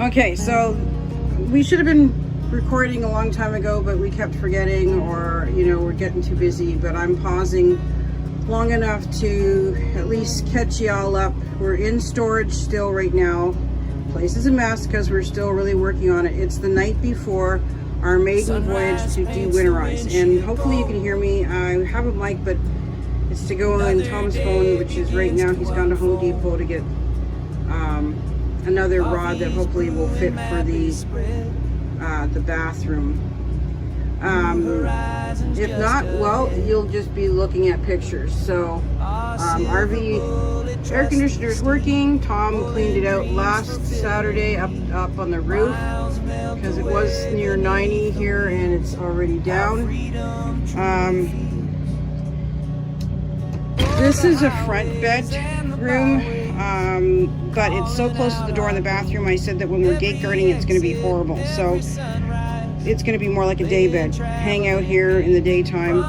Okay, so we should have been recording a long time ago, but we kept forgetting, or we're getting too busy. But I'm pausing long enough to at least catch y'all up. We're in storage still right now. Place is a mess because we're still really working on it. It's the night before our maiden voyage to de-winterize, and hopefully you can hear me. I have a mic, but it's to go on Tom's phone, which is right now. He's gone to Home Depot to get another rod that hopefully will fit for the bathroom. If not, well, you'll just be looking at pictures. So RV air conditioner is working. Tom cleaned it out last Saturday up on the roof because it was near 90 here and it's already down. This is a front bedroom, but it's so close to the door in the bathroom. I said that when we're gate guarding, it's going to be horrible. So it's going to be more like a day bed. Hang out here in the daytime,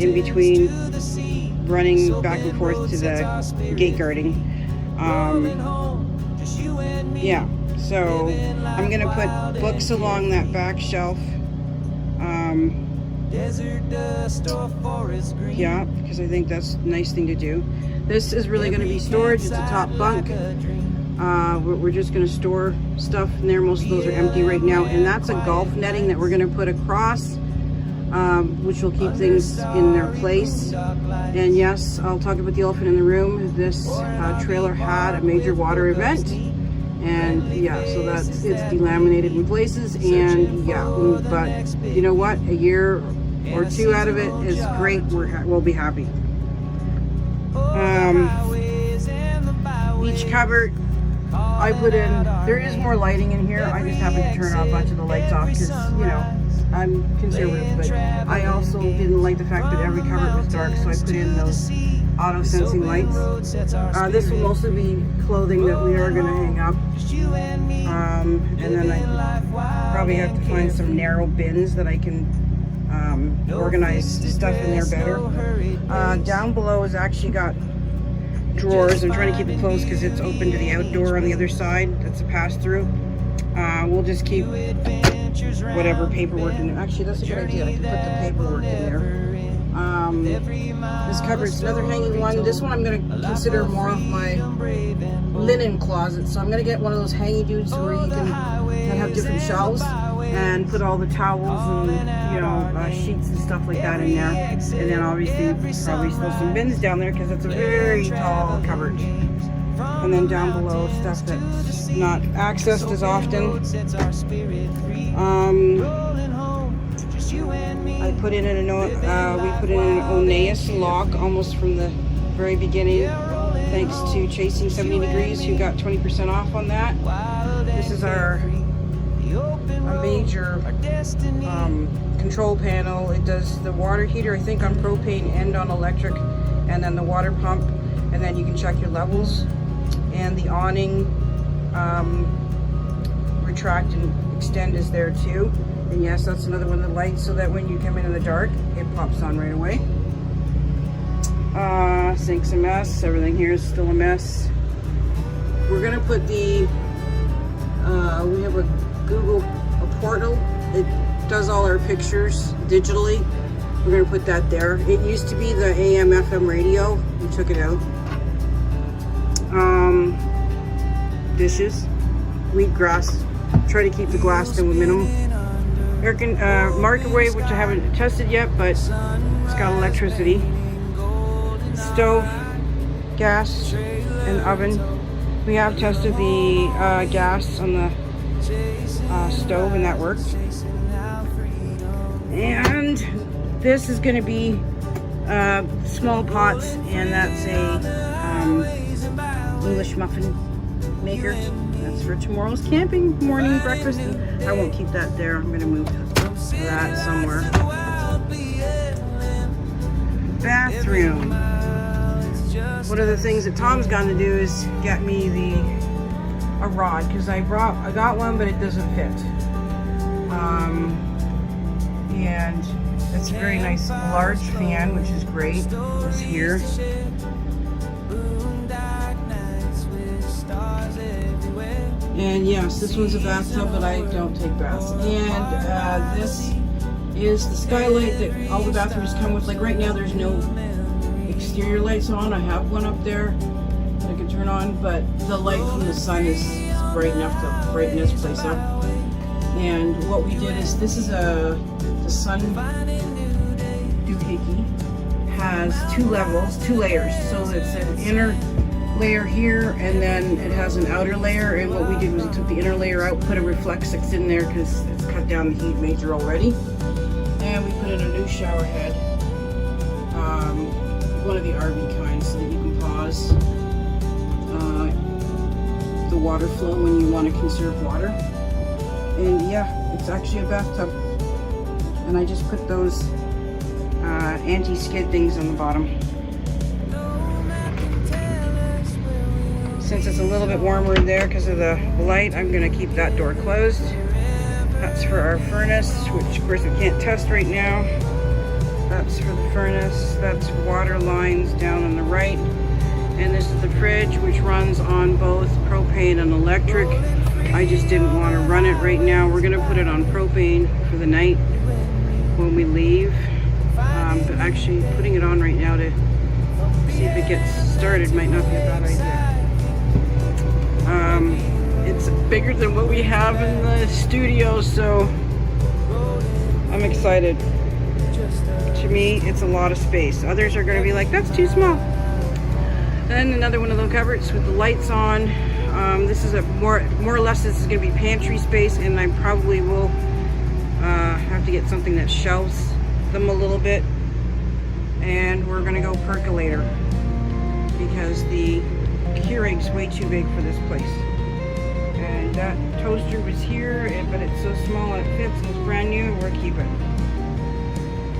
in between running back and forth to the gate guarding. Yeah, so I'm going to put books along that back shelf. Yeah, because I think that's a nice thing to do. This is really going to be storage. It's a top bunk. We're just going to store stuff in there. Most of those are empty right now, and that's a golf netting that we're going to put across, which will keep things in their place. And yes, I'll talk about the elephant in the room. This trailer had a major water event, and yeah, so it's delaminated in places, and yeah, but you know what, a year or two out of it is great. We'll be happy. Each cupboard I put in, there is more lighting in here. I just happened to turn a bunch of the lights off because, I'm conservative, but I also didn't like the fact that every cupboard was dark, so I put in those auto sensing lights. This will mostly be clothing that we are going to hang up, and then I probably have to find some narrow bins that I can organize stuff in there better. Down below has actually got drawers. I'm trying to keep it closed because it's open to the outdoor on the other side. That's a pass-through. We'll just keep whatever paperwork in there. Actually, that's a good idea. I can put the paperwork in there. This cupboard's another hanging one. This one I'm going to consider more of my linen closet. So I'm going to get one of those hanging dudes where you can have different shelves and put all the towels and sheets and stuff like that in there. And then obviously probably throw some bins down there because it's a very tall cupboard. And then down below, stuff that's not accessed as often. I put in we put in an Oneus lock almost from the very beginning, thanks to Chasing 70 Degrees, who got 20% off on that. This is a major control panel. It does the water heater, I think, on propane and on electric, and then the water pump, and then you can check your levels. And the awning retract and extend is there too. And yes, that's another one of the lights, so that when you come in the dark, it pops on right away. Sink's a mess. Everything here is still a mess. We're gonna put we have a Google portal. It does all our pictures digitally. We're gonna put that there. It used to be the AM FM radio. We took it out. Dishes, wheatgrass. Try to keep the glass to a minimum. Microwave, which I haven't tested yet, but it's got electricity. Stove, gas, and oven. We have tested the gas on the stove, and that worked. And this is going to be small pots, and that's a English muffin maker. That's for tomorrow's camping morning breakfast. I won't keep that there. I'm going to move that somewhere. Bathroom. One of the things that Tom's going to do is get me a rod, because I got one, but it doesn't fit. And it's a very nice large fan, which is great. It's here. And yes, this one's a bathtub, but I don't take baths. And this is the skylight that all the bathrooms come with. Like right now there's no exterior lights on. I have one up there that I can turn on, but the light from the sun is bright enough to brighten this place up. And what we did is, this is the sun doohickey has 2 levels, 2 layers. So it's an inner layer here, and then it has an outer layer. And what we did was we took the inner layer out, put a Reflexix in there because it's cut down the heat major already. And we put in a new shower head, one of the RV kinds, so that you can pause the water flow when you want to conserve water. And yeah, it's actually a bathtub. And I just put those anti-skid things on the bottom. Since it's a little bit warmer in there because of the light, I'm going to keep that door closed. That's for our furnace, which of course we can't test right now. That's for the furnace. That's water lines down on the right. And this is the fridge, which runs on both propane and electric. I just didn't want to run it right now. We're going to put it on propane for the night when we leave. But actually putting it on right now to see if it gets started might not be a bad idea. It's bigger than what we have in the studio, so I'm excited. To me, it's a lot of space. Others are going to be like, that's too small. Then another one of those cupboards with the lights on. This is a more or less, this is going to be pantry space, and I probably will have to get something that shelves them a little bit. And we're going to go percolator because the Keurig's way too big for this place. And that toaster was here, but it's so small it fits and it's brand new. We're keeping.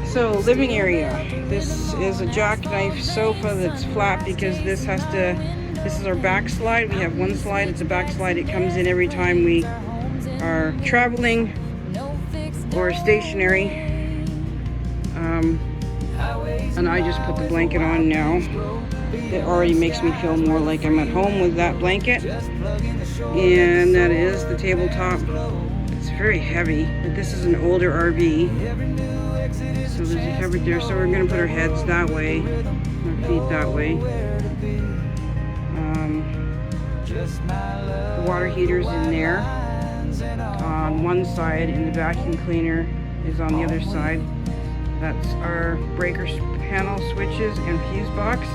So living area. This is a jackknife sofa that's flat because this is our backslide. We have one slide, it's a backslide. It comes in every time we are traveling or stationary. And I just put the blanket on now. It already makes me feel more like I'm at home with that blanket. And that is the tabletop. It's very heavy, but this is an older RV. So there's a cupboard there. So we're going to put our heads that way, our feet that way. The water heater's in there on one side, and the vacuum cleaner is on the other side. That's our breaker panel switches and fuse box.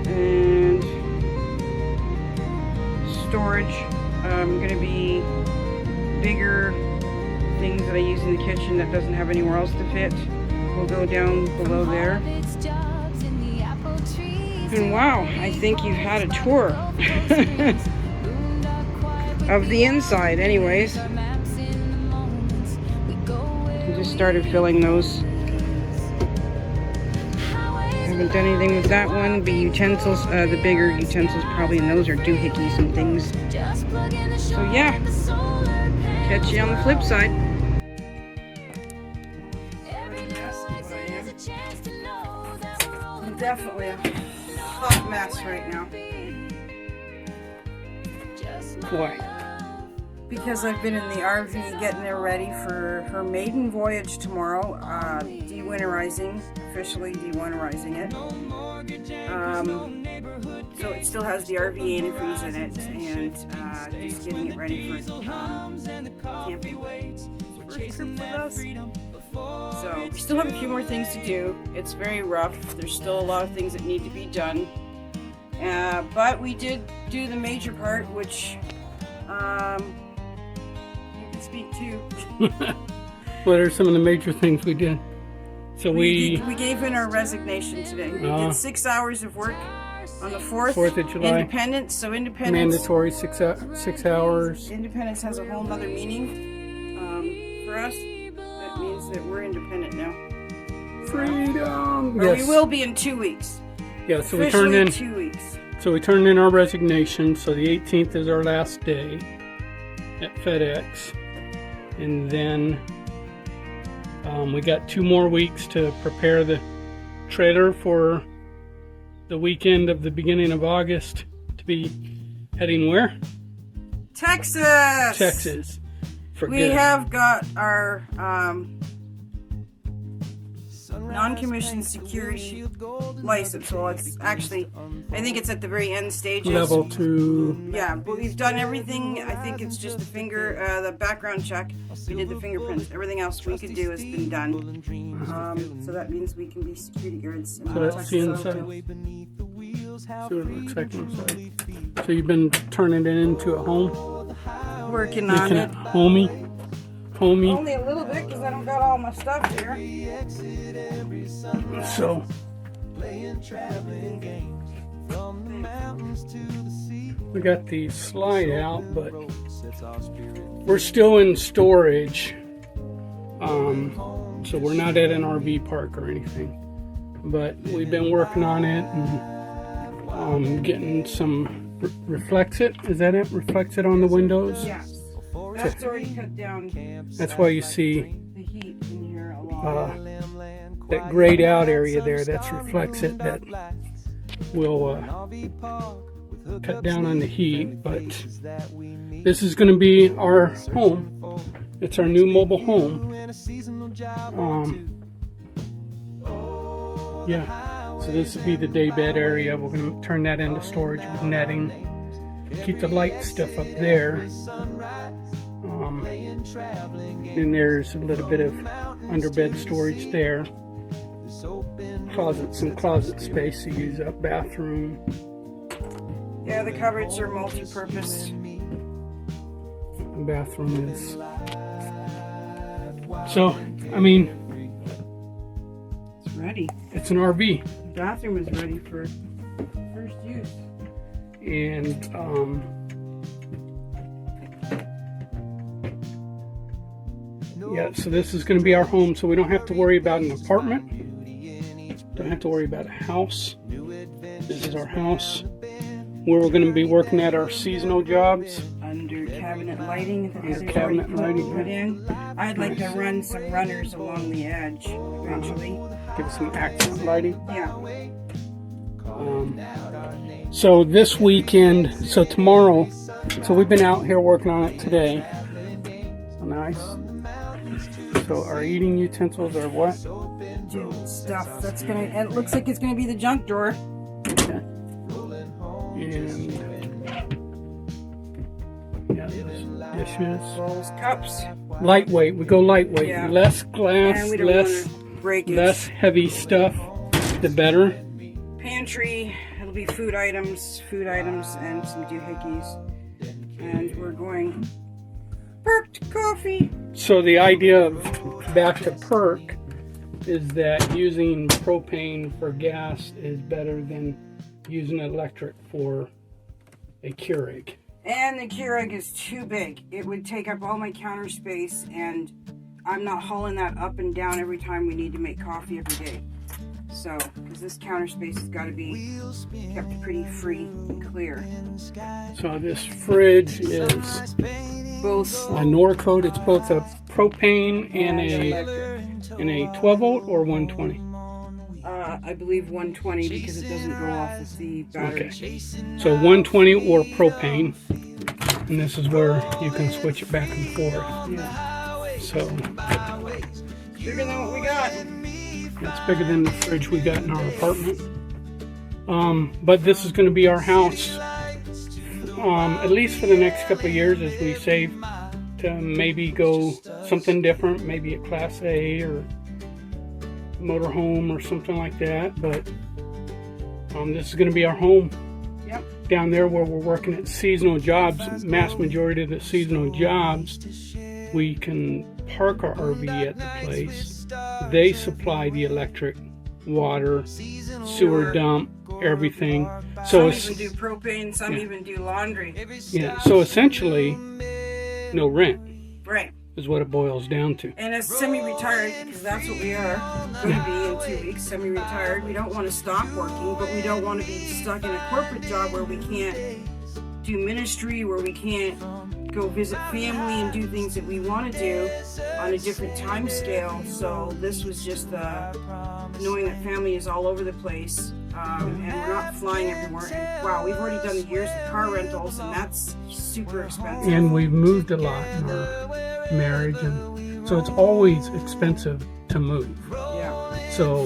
And storage, going to be bigger things that I use in the kitchen that doesn't have anywhere else to fit. Will go down below there. And wow, I think you've had a tour of the inside anyways. I just started filling those. Haven't done anything with that one. The utensils, the bigger utensils probably, and those are doohickeys and things. So yeah, catch you on the flip side. I'm definitely a hot mess right now. Why? Because I've been in the RV getting it ready for her maiden voyage tomorrow, de-winterizing, officially de-winterizing it. So it still has the RV antifreeze in it, and just getting it ready for camping road trip with us. So we still have a few more things to do. It's very rough. There's still a lot of things that need to be done. But we did do the major part, which you can speak to. What are some of the major things we did? So we gave in our resignation today. We did 6 hours of work on the 4th of July. Independence. So Independence. Mandatory 6 hours. Independence has a whole other meaning for us. That means that we're independent now. Freedom. Or we will be in 2 weeks. Yeah. So we turned in 2 weeks. So we turned in our resignation. So the 18th is our last day at FedEx, and then we got 2 more weeks to prepare the trailer for the weekend of the beginning of August to be Heading where? Texas. Texas. For We good. have got our non-commissioned security license. Well, it's actually, I think it's at the very end stages. Level 2. Yeah, but we've done everything. I think it's just the background check. We did the fingerprints. Everything else we could do has been done. So that means we can be security guards. So let's see inside. See what it looks like inside. So you've been turning it into a home? Working on Making it. it homey? Homey? Only a little bit because I don't got all my stuff here. So, we got the slide out, but we're still in storage. So we're not at an RV park or anything. But we've been working on it and getting some reflexit. Is that it? Reflexit on the windows? Yes. That's already cut down. That's why you see The heat in here a lot. that grayed out area there. That's reflexit that will cut down on the heat. But this is going to be our home. It's our new mobile home. Yeah. So this will be the day bed area. We're going to turn that into storage with netting. Keep the light stuff up there. Then there's a little bit of underbed storage there. Some closet space to use up. Bathroom. Yeah, the cupboards are multi-purpose. The bathroom is. So, I mean, It's ready. it's an RV. The bathroom is ready for first use. And yeah, so this is going to be our home, so we don't have to worry about an apartment, don't have to worry about a house. This is our house where we're going to be working at our seasonal jobs. Under cabinet lighting. that Under they've cabinet already lighting, put in. I'd like to run some runners along the edge eventually. Give some accent lighting. Yeah. So this weekend, so tomorrow, so we've been out here working on it today. So nice. So our eating utensils are what? Dude, stuff that's gonna. And it looks like it's gonna be the junk drawer. Okay. And yeah, dishes. Bowls, cups. Lightweight. We go lightweight. Yeah. Less glass, And we don't less want to break it. less heavy stuff, the better. Pantry. It'll be food items, and some doohickeys. And we're going perked coffee. So the idea of back to perk is that using propane for gas is better than using electric for a Keurig. And the Keurig is too big. It would take up all my counter space, and I'm not hauling that up and down every time we need to make coffee every day. So, because this counter space has got to be kept pretty free and clear. So this fridge is Both a Norcoat. It's both a propane and electric. a 12 volt or 120. I believe 120 because it doesn't go off with the battery. Okay. So 120 or propane, and this is where you can switch it back and forth. Yeah. So Bigger than what we got. it's bigger than the fridge we got in our apartment. But this is going to be our house, at least for the next couple of years, as we save to maybe go something different, maybe a Class A or motorhome or something like that. But this is going to be our home. Yep. Down there where we're working at seasonal jobs, mass majority of the seasonal jobs, we can park our RV at the place. They supply the electric, water, sewer dump, everything. So Some even do propane, some even do laundry. yeah, so essentially no rent Right. is what it boils down to. And as semi-retired, because that's what we are going to be in 2 weeks, semi-retired, we don't want to stop working, but we don't want to be stuck in a corporate job where we can't do ministry, where we can't go visit family and do things that we want to do on a different time scale. So this was just knowing that family is all over the place. and we're not flying everywhere. And wow, we've already done the years of car rentals, and that's super expensive. And we've moved a lot in our marriage, and so it's always expensive to move. Yeah. So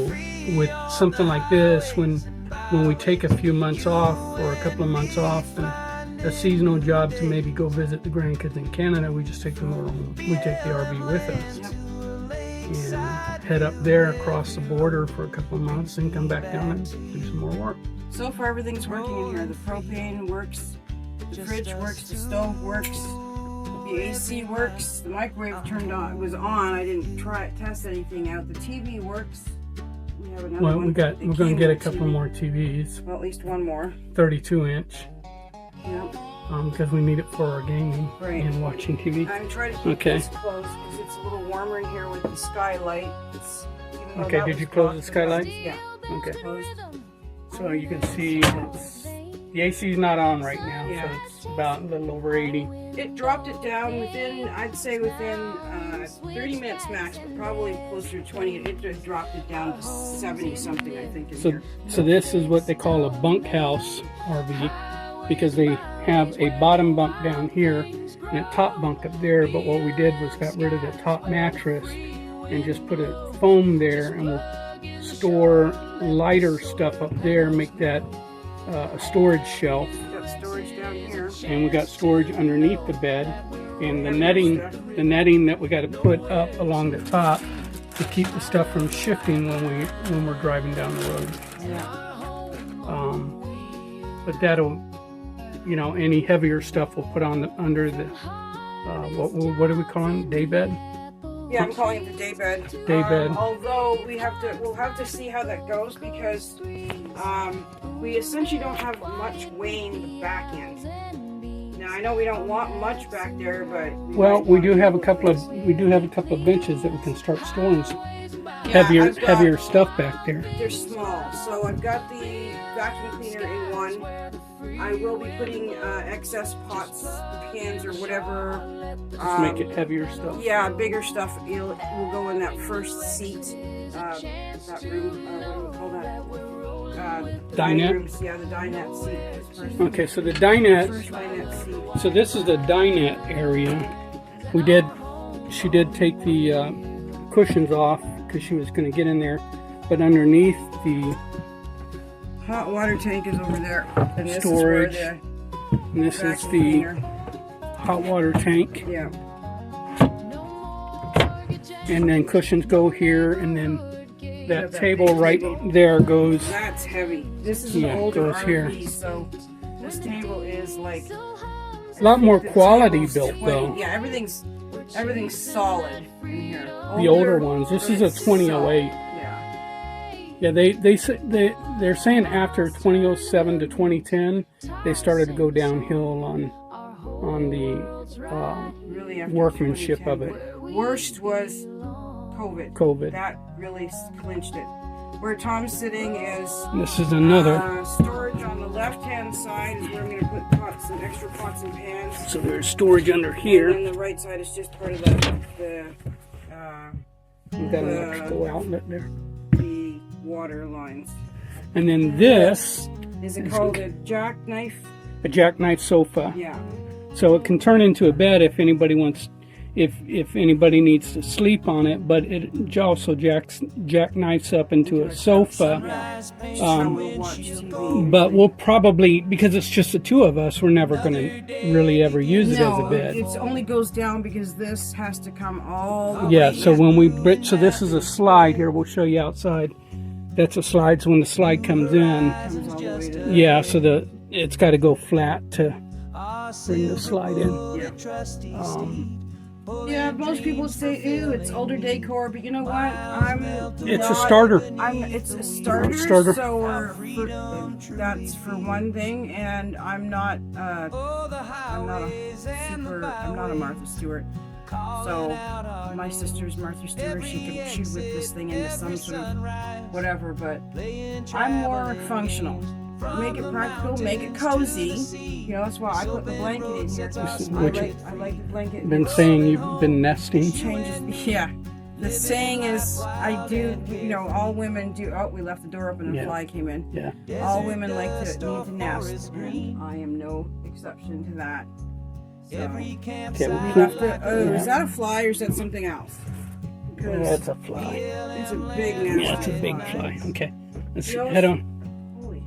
with something like this, when we take a few months off or a couple of months off and a seasonal job to maybe go visit the grandkids in Canada, we just take the RV with us. Yep. And head up there across the border for a couple of months and come back down and do some more work. So far everything's working in here. The propane works, the fridge works, the stove works, the AC works, the microwave was on. I didn't test anything out. The TV works. We have another one. We're going to get a couple more TVs. Well, at least one more. 32-inch. Yep. Because we need it for our gaming and watching TV. I'm trying to keep this closed because it's a little warmer in here with the skylight. Okay, did you close the skylight? Yeah. Okay. Closed. So you can see the AC is not on right now, so it's about a little over 80. It dropped it down within, I'd say within 30 minutes max, but probably closer to 20. It dropped it down to 70 something, I think, in here. So this is what they call a bunkhouse RV, because they have a bottom bunk down here and a top bunk up there, but what we did was got rid of the top mattress and just put a foam there, and we'll store lighter stuff up there, make that a storage shelf. We've got storage down here. And we got storage underneath the bed, and the netting that we got to put up along the top to keep the stuff from shifting when we're driving down the road. Yeah. But that'll, any heavier stuff we'll put on under the what do we call it? Day bed? Yeah, I'm calling it the day bed. Day bed. Although we'll have to see how that goes, because we essentially don't have much weighing the back end. Now I know we don't want much back there, but we do have a couple of benches that we can start storing heavier stuff back there. They're small, so I've got the vacuum cleaner in one. I will be putting excess pots, pans, or whatever. Just make it heavier stuff. Yeah, bigger stuff. Will go in that first seat. That room. What do we call that? Dinette? Rooms. Yeah, the dinette seat. Okay, so the dinette. First dinette seat. So this is the dinette area. She did take the cushions off because she was going to get in there, but underneath the hot water tank is over there. And this storage. Is where and this is the hot water tank. Yeah. And then cushions go here, and then that table right there goes. That's heavy. This is an older RV, here. So this table is like a lot more quality built though. Yeah, everything's solid in here. The older ones. This is a 2008. Yeah, they're saying after 2007 to 2010 they started to go downhill on the really workmanship of it. Worst was COVID. That really clinched it. Where Tom's sitting is this is another storage on the left-hand side is where I'm going to put some extra pots and pans. So there's storage under here. And then the right side is just part of we've got an electrical outlet there. The water lines. And then this is it called a jackknife? A jackknife sofa. Yeah. So it can turn into a bed if anybody wants. If anybody needs to sleep on it, but it also jackknifes up into a sofa. But we'll probably, because it's just the two of us, we're never going to really ever use it as a bed. It only goes down because this has to come all the way so in. So this is a slide here. We'll show you outside. That's a slide. So when the slide comes in, so it's got to go flat to bring the slide in. Yeah, most people say, "Ew, it's older decor," but you know what? It's a starter. It's a starter. So that's for one thing, and I'm not a Martha Stewart. So my sister's Martha Stewart. She whip this thing into some sort of whatever, but I'm more functional. Make it practical, make it cozy. That's why I put the blanket in here. I like the blanket. Been saying you've been nesting. Changes, yeah. the saying is, I do, you know, all women do. Oh, we left the door open and a fly came in. Yeah. All women need to nest, and I am no exception to that. So, Okay, is that a fly or is that something else? That's a fly. It's a big nasty Yeah, it's a big fly. Okay, let's You know, head on. Holy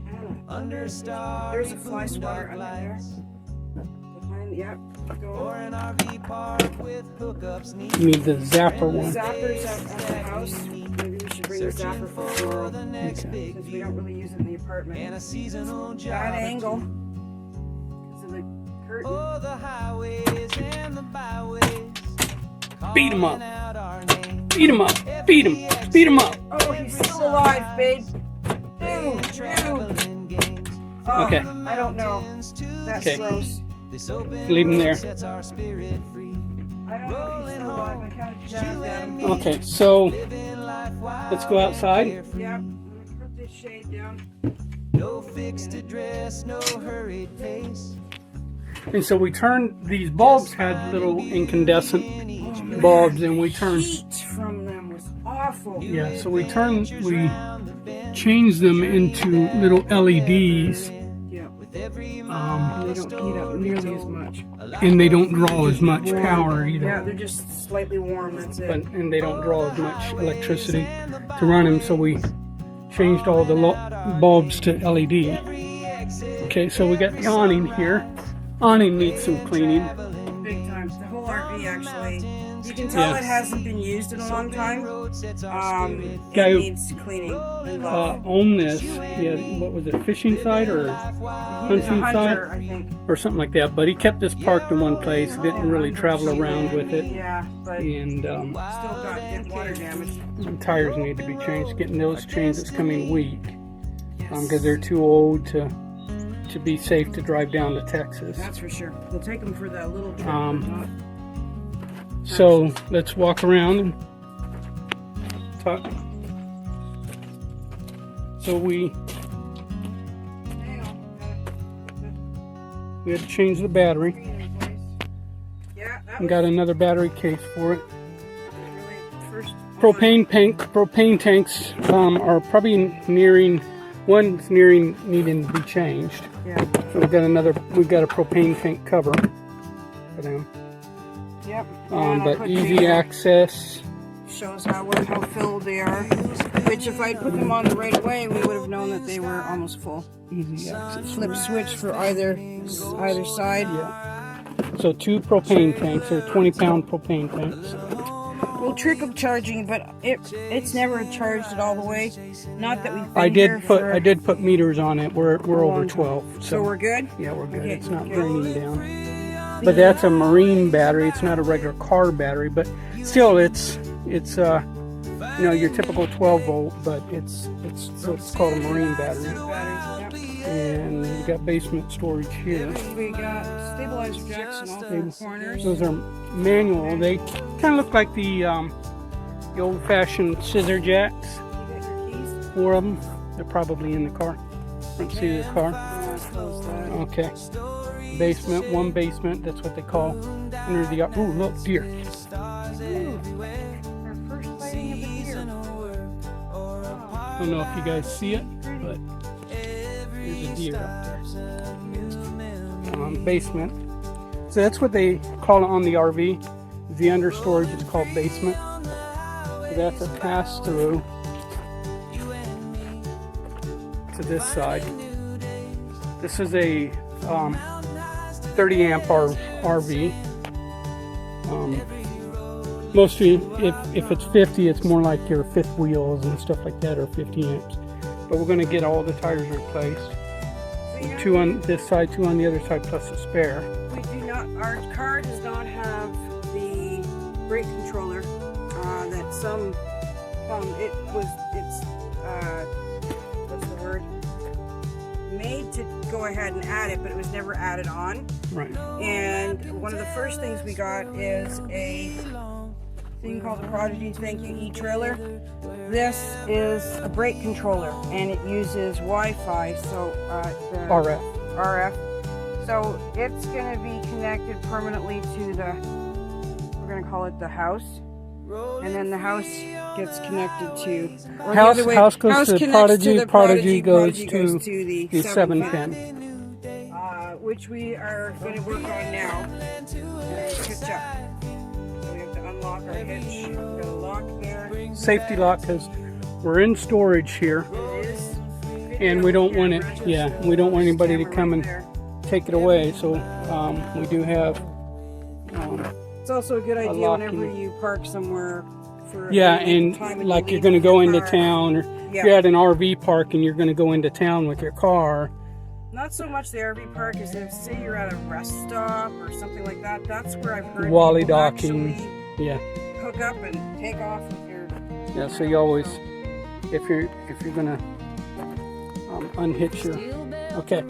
Hannah. There's a fly swatter under there. Behind, yep. Go. You need the zapper one. Zappers at the house. Maybe we should bring the zapper for tomorrow. Okay. Since we don't really use it in the apartment. Bad angle. Because of the curtain. Beat him up. Beat him up. Beat him. Beat him up. Oh, he's still alive, babe. Oh, Okay. I don't know. That's Okay. gross. Leave him there. I don't know if he's still alive. I counted down. Okay, so let's go outside. Yep. I'm gonna put this shade down. And so we turned, these bulbs had little incandescent bulbs, and we turned, Heat from them was awful. yeah, so we changed them into little LEDs, Yeah. They don't heat up nearly as much. and they don't draw as much power Yeah, either. they're just slightly warm. That's it. And they don't draw as much electricity to run them, so we changed all the bulbs to LED. Okay, so we got the awning here. Awning needs some cleaning. Big time. The whole RV actually. You can tell it hasn't been used in a long time. Guy It who needs cleaning. And love. owned this, yeah, what was it, fishing site or He was a hunting hunter, site I think. or something like that, but he kept this parked in one place, didn't really travel around with it, Yeah, but and still got water damage. the tires need to be changed. Getting those changed this coming week because they're too old to be safe to drive down to Texas. That's for sure. We'll take them for that little trip. So let's walk around and talk. So we had to change the battery. Yeah, that And was got another battery case for it. really first. Propane tanks are probably nearing. One's nearing needing to be changed. Yeah. So we've got a propane tank cover for them. Yep. And I But put easy the, access. shows how filled they are. Which if I'd put them on the right away, we would have known that they were almost full. Easy access. Flip switch for either side. Yeah. So 2 propane tanks, or 20-pound propane tanks. Well, trickle charging, but it's never charged it all the way. Not that we've been I here did put meters on it. We're over 12. So we're good. Yeah, we're good. Okay, It's not good. draining down. But that's a marine battery. It's not a regular car battery, but still, it's your typical 12 volt, but it's called a marine battery. And we got basement storage here. We got stabilizer jacks in all four corners. Those are manual. They kind of look like the old-fashioned scissor jacks. You got your keys. 4 of them. They're probably in the car. Front seat of the car. Close that. Okay. Basement, one basement. That's what they call under the. Oh, look, deer. Our first sighting of the deer. I don't know if you guys see it, but there's a deer up there. Basement. So that's what they call it on the RV. The understorage is called basement. So that's a pass through to this side. This is a 30 amp RV. Mostly, if it's 50, it's more like your fifth wheels and stuff like that, or 50 amps. But we're going to get all the tires replaced. 2 on this side, 2 on the other side, plus a spare. We do not. Our car does not have the brake controller that some. It's what's the word? Made to go ahead and add it, but it was never added on. Right. And one of the first things we got is a thing called the Prodigy Thank You E-Trailer. This is a brake controller, and it uses Wi-Fi, so the RF. So it's going to be connected permanently to the, we're going to call it the house, and then the house gets connected to, or House, the other way, house goes to connects Prodigy, the Prodigy goes to to the the 7 pin. which we are going to work on now. Hitch up. So we have to unlock our hitch. We've got a lock there. Safety lock, because we're in storage here, It is. and we don't want it. Yeah, we don't want anybody to come and There. take it away. So we do have. It's also a good idea lock whenever in. you park somewhere for Yeah, any time and and like you you're going to leave go your into car. town, or Yeah. you're at an RV park and you're going to go into town with your car. Not so much the RV park as if, say, you're at a rest stop or something like that. That's where I've heard Wally people docking. actually Yeah, hook up and take off with your. yeah. So you always, if you're going to unhitch your. Okay,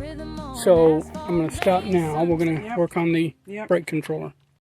so I'm going to stop now. We're going to Yep. work on the Yep. brake controller.